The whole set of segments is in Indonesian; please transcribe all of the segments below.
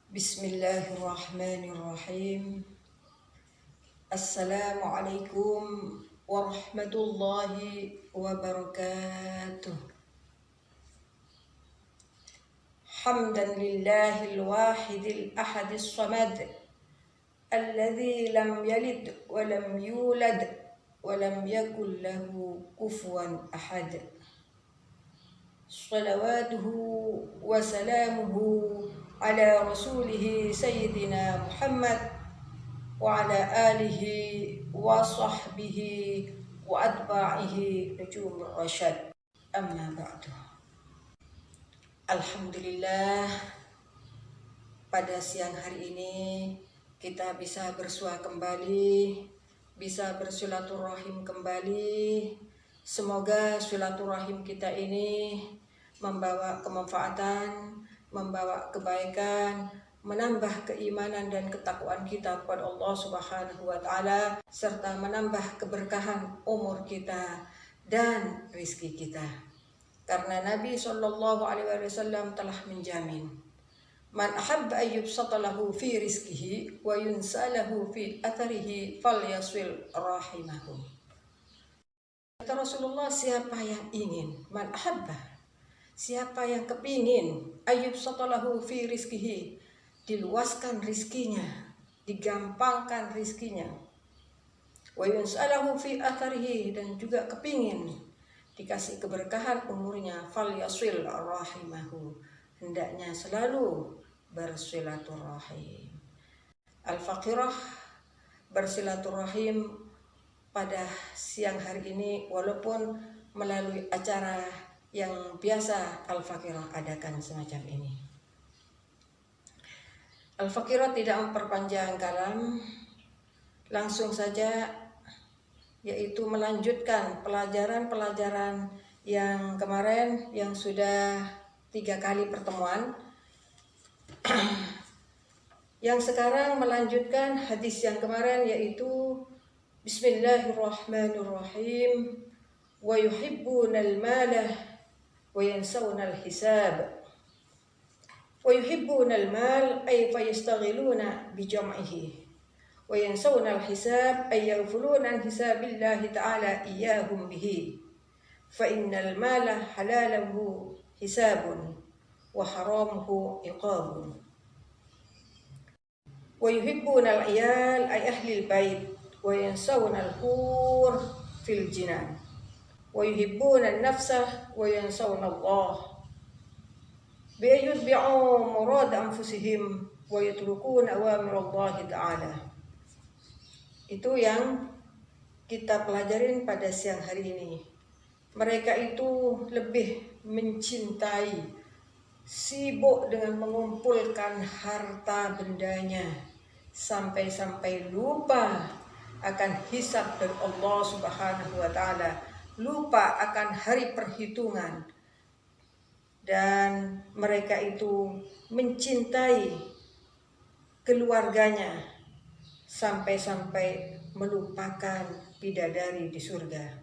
Bismillahirrahmanirrahim. Assalamualaikum warahmatullahi wabarakatuh. Hamdan lillahil wahidil ahadis samad alladzi lam yalid wa lam yulad wa lam yakul lahu kufuwan ahad. Salawatuhu wa salamuhu ala rasulihi sayyidina Muhammad wa ala alihi wa sahbihi wa atba'ihi nujum rasyad. Amma ba'du. Alhamdulillah, pada siang hari ini kita bisa bersua kembali, bisa bersilaturahim kembali. Semoga silaturahim kita ini membawa kemanfaatan, membawa kebaikan, menambah keimanan dan ketakwaan kita kepada Allah Subhanahu wa taala, serta menambah keberkahan umur kita dan rizki kita. Karena Nabi Shallallahu alaihi wasallam telah menjamin, man ahabba an yubsata lahu fi rizqihi wa yunsalahu fi atharihi falyasil rahimahu. Kata Rasulullah, siapa yang ingin, man ahabba, siapa yang kepingin, ayub satalahu fi rizkihi, diluaskan rizkinya, digampangkan rizkinya, wa yunsalahu fi atharihi, dan juga kepingin dikasih keberkahan umurnya, falyasil rahimahu, hendaknya selalu bersilaturahim. Al-Faqirah bersilaturahim pada siang hari ini, walaupun melalui acara yang biasa Al-Faqirah adakan semacam ini. Al-Faqirah tidak memperpanjang kalam, langsung saja, yaitu melanjutkan pelajaran-pelajaran yang kemarin, yang sudah 3 kali pertemuan. Yang sekarang melanjutkan hadis yang kemarin, yaitu Bismillahirrahmanirrahim. Wa yuhibbunal malah wa yansawunal hisab. Wa yuhibbunal mal ay fayastaghiluna bijam'ihi. Wa yansawunal hisab ay yaghfuluna an hisabillahi ta'ala iyyahum bihi. Fa innal mala halaluhu hisabun wa haramuhu iqabun. Wa yuhibbunal iyal ay ahlil bait wa yansawna al-hur fil jinan wa yuhibbuna an-nafsa wa yansawna Allah bi yutbi'u murad anfusihim wa yatrukuna awamir Allah ta'ala. Itu yang kita pelajarin pada siang hari ini. Mereka itu lebih mencintai, sibuk dengan mengumpulkan harta bendanya, sampai-sampai lupa akan hisab dari Allah Subhanahu wa taala, lupa akan hari perhitungan. Dan mereka itu mencintai keluarganya sampai-sampai melupakan bidadari di surga.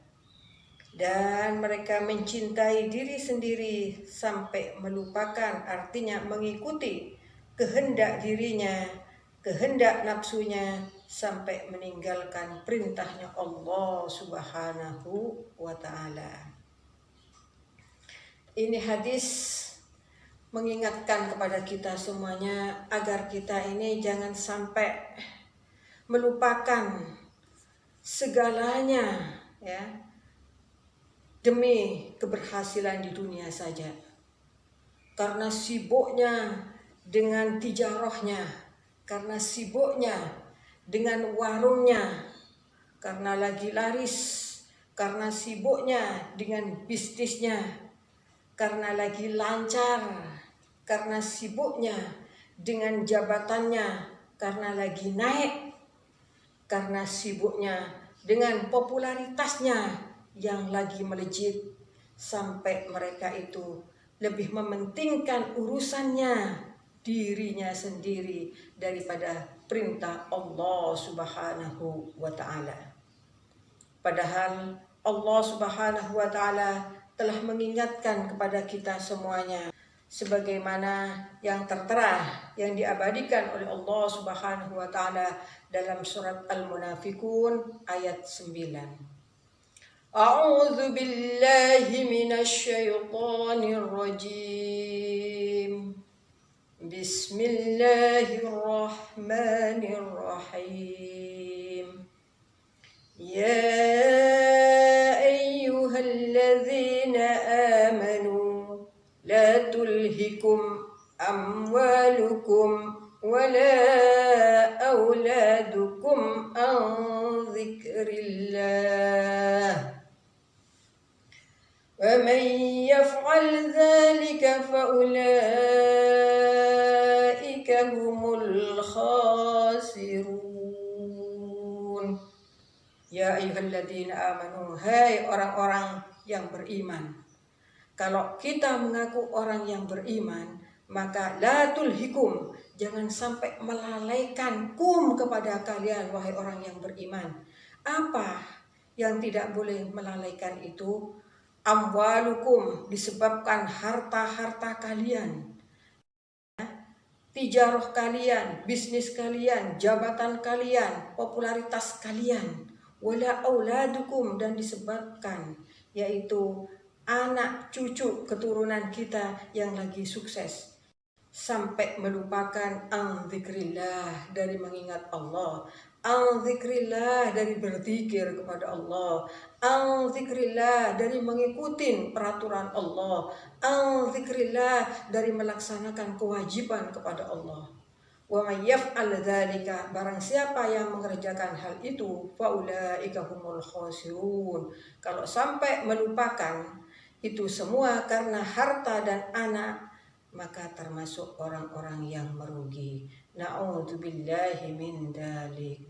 Dan mereka mencintai diri sendiri sampai melupakan, artinya mengikuti kehendak dirinya, kehendak nafsunya, sampai meninggalkan perintahnya Allah Subhanahu wa ta'ala. Ini hadis mengingatkan kepada kita semuanya agar kita ini jangan sampai melupakan segalanya, ya, demi keberhasilan di dunia saja. Karena sibuknya dengan tijarahnya, karena sibuknya dengan warungnya, karena lagi laris, karena sibuknya dengan bisnisnya, karena lagi lancar, karena sibuknya dengan jabatannya, karena lagi naik, karena sibuknya dengan popularitasnya yang lagi melejit, sampai mereka itu lebih mementingkan urusannya, dirinya sendiri, daripada perintah Allah Subhanahu wa ta'ala. Padahal Allah Subhanahu wa ta'ala telah mengingatkan kepada kita semuanya sebagaimana yang tertera yang diabadikan oleh Allah Subhanahu wa taala dalam surat Al-Munafiqun ayat 9. A'udzu billahi minasy syaithanir rajim. Bismillahirrahmanirrahim. Ya ayyuhalladzina amanu la tulhikum amwalukum wala auladukum an dzikrillah. Wa man yaf'al dzalika fa ulaika humul khasirun. Ya ayyuhalladzina amanu, hai orang-orang yang beriman. Kalau kita mengaku orang yang beriman, maka la tulhikum, jangan sampai melalaikan kepada kalian wahai orang yang beriman. Apa yang tidak boleh melalaikan itu? Amwalukum, disebabkan harta-harta kalian, tijarah kalian, bisnis kalian, jabatan kalian, popularitas kalian, wala auladukum, dan disebabkan yaitu anak cucu keturunan kita yang lagi sukses, sampai melupakan dzikrillah, dari mengingat Allah, dzikrillah, dari berzikir kepada Allah, dzikrillah, dari mengikuti peraturan Allah, dzikrillah, dari melaksanakan kewajiban kepada Allah. Wa may yaf'al dzalika, barang siapa yang mengerjakan hal itu, fa ulaika humul khasirun, kalau sampai melupakan itu semua karena harta dan anak, maka termasuk orang-orang yang merugi. Na'udzubillahi min dzalik.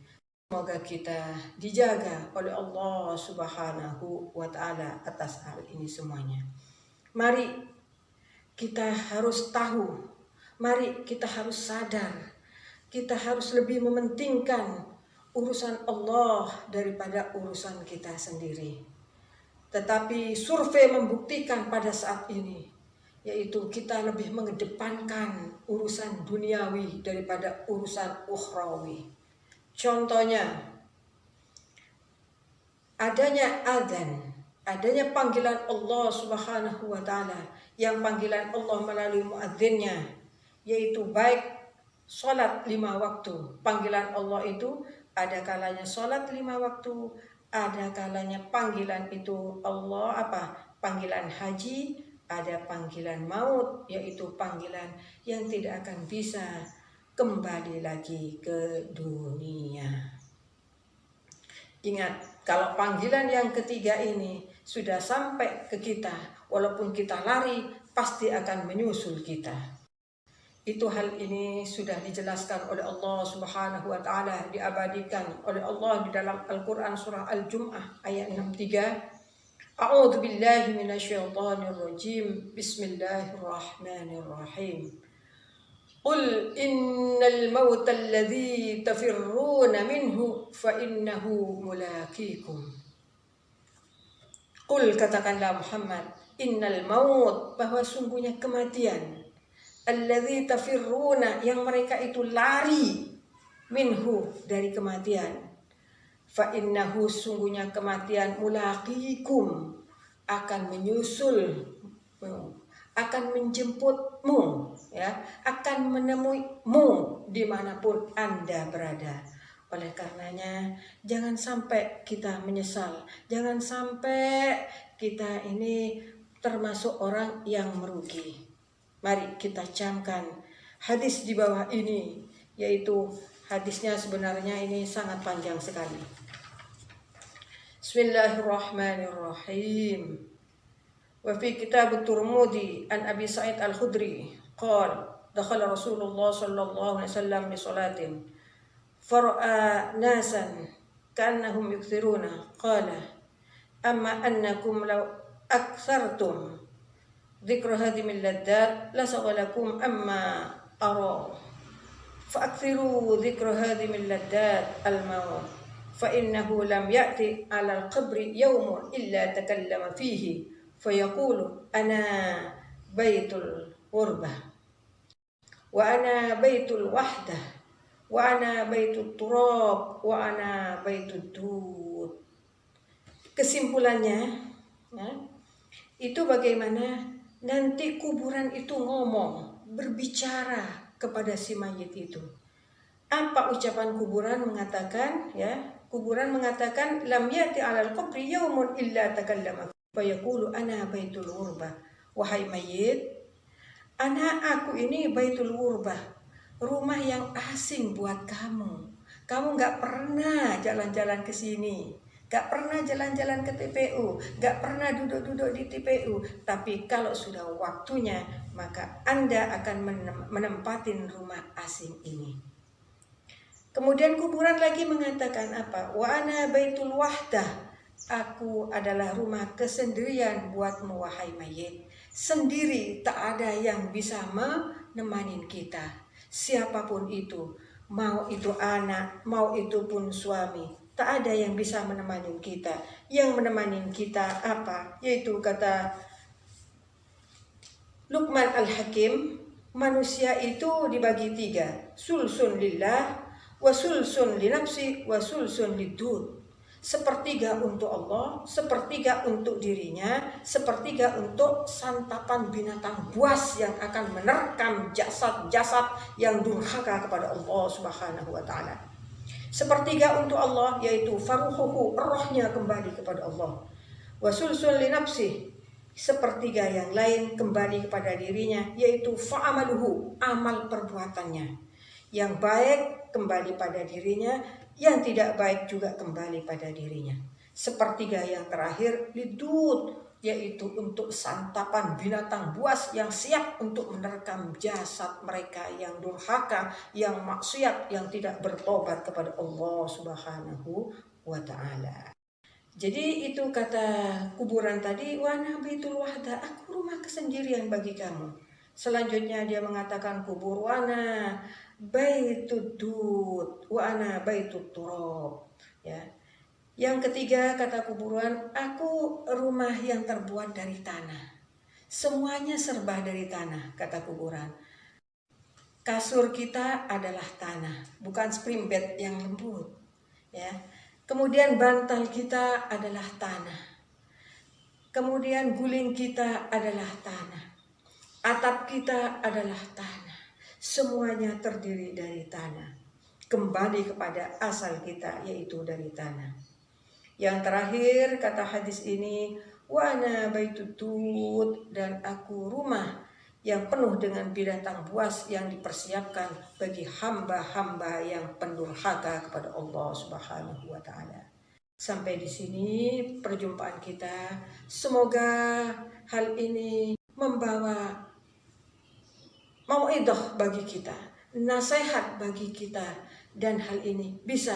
Semoga kita dijaga oleh Allah Subhanahu wa taala atas hal ini semuanya. Mari kita harus tahu, mari kita harus sadar, kita harus lebih mementingkan urusan Allah daripada urusan kita sendiri. Tetapi survei membuktikan pada saat ini, yaitu kita lebih mengedepankan urusan duniawi daripada urusan ukhrawi. Contohnya, adanya adzan, adanya panggilan Allah Subhanahu wa taala, yang panggilan Allah melalui muadzinnya, yaitu baik salat 5 waktu. Panggilan Allah itu ada kalanya salat 5 waktu, ada kalanya panggilan itu Allah panggilan haji, ada panggilan maut, yaitu panggilan yang tidak akan bisa kembali lagi ke dunia. Ingat, kalau panggilan yang ketiga ini sudah sampai ke kita, walaupun kita lari, pasti akan menyusul kita. Itu hal ini sudah dijelaskan oleh Allah Subhanahu wa taala, diabadikan oleh Allah di dalam Al-Qur'an surah Al-Jum'ah ayat 63. A'udzu billahi minasyaitonir rajim. Bismillahirrahmanirrahim. Qul innal mauta alladzi tafirruna minhu fa innahu mulaqikum. Qul, katakanlah Muhammad, innal maut, bahwa sungguhnya kematian, alladzi tafirruna, yang mereka itu lari, minhu, dari kematian, fa innahu, sungguhnya kematian, mulaqikum, akan menyusul, akan menjemputmu, ya, akan menemuimu dimanapun Anda berada. Oleh karenanya, jangan sampai kita menyesal, jangan sampai kita ini termasuk orang yang merugi. Mari kita camkan hadis di bawah ini, yaitu hadisnya sebenarnya ini sangat panjang sekali. Bismillahirrahmanirrahim. Wa fi kitab Tirmidzi an Abi Sa'id Al-Khudri qala dakhala Rasulullah sallallahu alaihi wasallam li salatin fara'a nasan ka'annahum yukthiruna qala amma annakum law aktsartum dzikra hadhimil laddat la saghalakum amma ara fa'akthiru dzikra hadhimil laddat al-maut fa innahu lam ya'ti 'ala al-qabri yawmun illa takallama fihi fayaqulu ana baitul ghurbah, wa ana baitul wahdah, wa ana baitul turab, wa ana baitud dud. Kesimpulannya, ya, itu bagaimana nanti kuburan itu ngomong, berbicara kepada si mayit itu. Apa ucapan kuburan mengatakan, ya? Kuburan mengatakan, lam yati 'alal qabri yaumun illa takallama fa yaqulu ana baitul ghurbah. Wahai mayit, aku ini baitul ghurbah, rumah yang asing buat kamu. Kamu nggak pernah jalan-jalan ke sini, gak pernah jalan-jalan ke TPU, gak pernah duduk-duduk di TPU. Tapi kalau sudah waktunya, maka Anda akan menempatin rumah asing ini. Kemudian kuburan lagi mengatakan apa? Wa ana baitul wahdah. Aku adalah rumah kesendirian buatmu wahai mayit. Sendiri, tak ada yang bisa menemani kita. Siapapun itu, mau itu anak, mau itu pun suami, tak ada yang bisa menemani kita. Yang menemani kita apa? Yaitu kata Luqman Al-Hakim, manusia itu dibagi 3. Sulsun lillah, wa sulsun li nafsi, wa sulsun lidud. Sepertiga untuk Allah, sepertiga untuk dirinya, sepertiga untuk santapan binatang buas yang akan menerkam jasad-jasad yang durhaka kepada Allah Subhanahu wa taala. Sepertiga untuk Allah, yaitu faruhuhu, rohnya kembali kepada Allah. Wa sulsul li nafsih, sepertiga yang lain kembali kepada dirinya, yaitu fa'amaluhu, amal perbuatannya. Yang baik kembali pada dirinya, yang tidak baik juga kembali pada dirinya. Sepertiga yang terakhir lidud, yaitu untuk santapan binatang buas yang siap untuk menerkam jasad mereka yang durhaka, yang maksiat, yang tidak bertobat kepada Allah Subhanahu wa taala. Jadi itu kata kuburan tadi, wa ana baitul wahda, aku rumah kesendirian bagi kamu. Selanjutnya dia mengatakan kubur, wa ana baitud dud, wa ana baitut turab. Ya. Yang ketiga kata kuburan, aku rumah yang terbuat dari tanah. Semuanya serba dari tanah, kata kuburan. Kasur kita adalah tanah, bukan spring bed yang lembut. Ya. Kemudian bantal kita adalah tanah. Kemudian guling kita adalah tanah. Atap kita adalah tanah. Semuanya terdiri dari tanah. Kembali kepada asal kita, yaitu dari tanah. Yang terakhir kata hadis ini, wa ana baitud dud, dan aku rumah yang penuh dengan binatang buas yang dipersiapkan bagi hamba-hamba yang pendurhaka kepada Allah Subhanahu wa taala. Sampai di sini perjumpaan kita. Semoga hal ini membawa mau'idhah bagi kita, nasihat bagi kita, dan hal ini bisa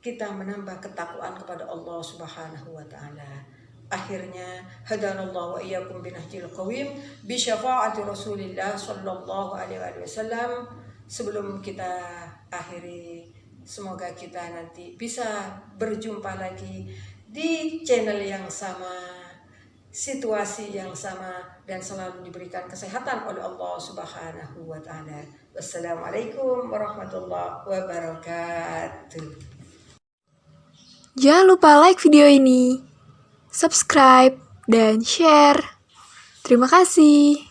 kita menambah ketakwaan kepada Allah Subhanahu wa taala. Akhirnya hadanallahu wa iyyakum binahjil qawim bi syafaati Rasulillah sallallahu alaihi wasallam. Sebelum kita akhiri, semoga kita nanti bisa berjumpa lagi di channel yang sama, situasi yang sama, dan selalu diberikan kesehatan oleh Allah Subhanahu wa taala. Wassalamualaikum warahmatullahi wabarakatuh. Jangan lupa like video ini, subscribe, dan share. Terima kasih.